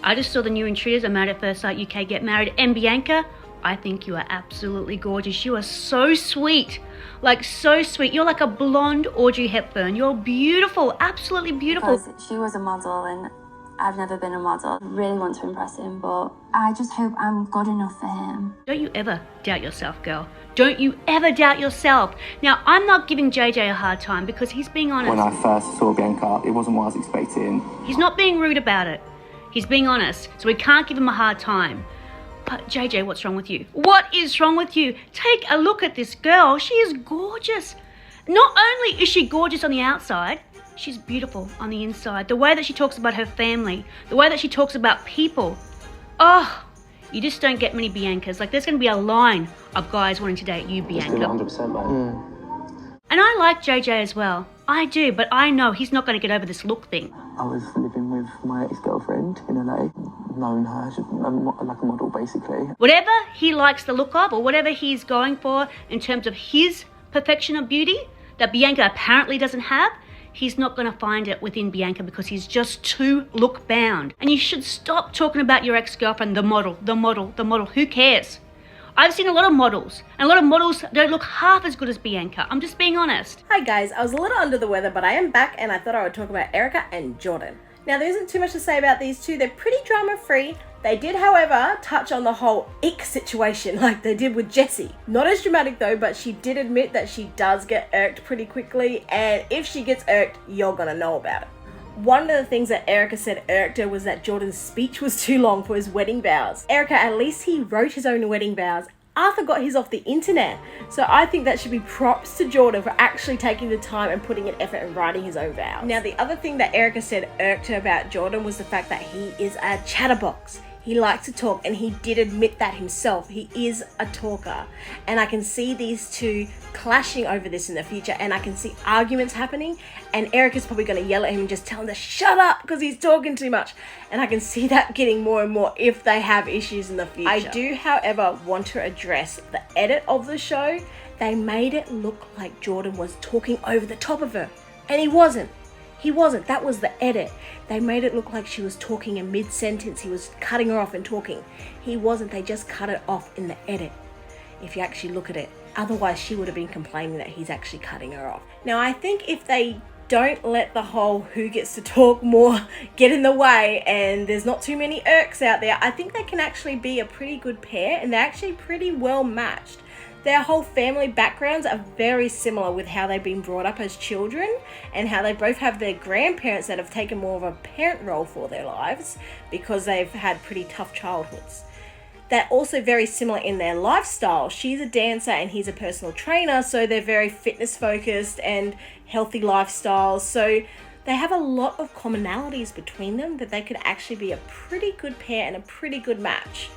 I just saw the new Intruders, a Married at First Sight UK Get Married, and Bianca, I think you are absolutely gorgeous. You are so sweet, like so sweet. You're like a blonde Audrey Hepburn. You're beautiful, absolutely beautiful. Because she was a model and I've never been a model. I really want to impress him, but I just hope I'm good enough for him. Don't you ever doubt yourself, girl. Don't you ever doubt yourself. Now, I'm not giving JJ a hard time because he's being honest. When I first saw Bianca, it wasn't what I was expecting. He's not being rude about it. He's being honest, so we can't give him a hard time. But JJ, what's wrong with you? What is wrong with you? Take a look at this girl. She is gorgeous. Not only is she gorgeous on the outside, she's beautiful on the inside. The way that she talks about her family, the way that she talks about people. Oh, you just don't get many Biancas. Like, there's going to be a line of guys wanting to date you, Bianca. 100%, mate. And I like JJ as well. I do, but I know he's not going to get over this look thing. I was living with my ex-girlfriend in LA, known her, she's like a model basically. Whatever he likes the look of, or whatever he's going for in terms of his perfection of beauty that Bianca apparently doesn't have, he's not going to find it within Bianca because he's just too look bound. And you should stop talking about your ex-girlfriend, the model, the model, the model. Who cares? I've seen a lot of models, and a lot of models don't look half as good as Bianca. I'm just being honest. Hi guys, I was a little under the weather, but I am back and I thought I would talk about Erica and Jordan. Now, there isn't too much to say about these two. They're pretty drama-free. They did, however, touch on the whole ick situation like they did with Jessie. Not as dramatic though, but she did admit that she does get irked pretty quickly, and if she gets irked, you're gonna know about it. One of the things that Erica said irked her was that Jordan's speech was too long for his wedding vows. Erica, at least he wrote his own wedding vows. Arthur got his off the internet. So I think that should be props to Jordan for actually taking the time and putting an effort in writing his own vows. Now, the other thing that Erica said irked her about Jordan was the fact that he is a chatterbox. He likes to talk, and he did admit that himself. He is a talker. And I can see these two clashing over this in the future, and I can see arguments happening, and Erica's probably going to yell at him and just tell him to shut up because he's talking too much. And I can see that getting more and more if they have issues in the future. I do, however, want to address the edit of the show. They made it look like Jordan was talking over the top of her, and he wasn't. He wasn't. That was the edit. They made it look like she was talking in mid-sentence. He was cutting her off and talking. He wasn't. They just cut it off in the edit, if you actually look at it. Otherwise, she would have been complaining that he's actually cutting her off. Now, I think if they don't let the whole who gets to talk more get in the way, and there's not too many irks out there, I think they can actually be a pretty good pair, and they're actually pretty well matched. Their whole family backgrounds are very similar with how they've been brought up as children, and how they both have their grandparents that have taken more of a parent role for their lives because they've had pretty tough childhoods. They're also very similar in their lifestyle. She's a dancer and he's a personal trainer, so they're very fitness focused and healthy lifestyles. So they have a lot of commonalities between them that they could actually be a pretty good pair and a pretty good match.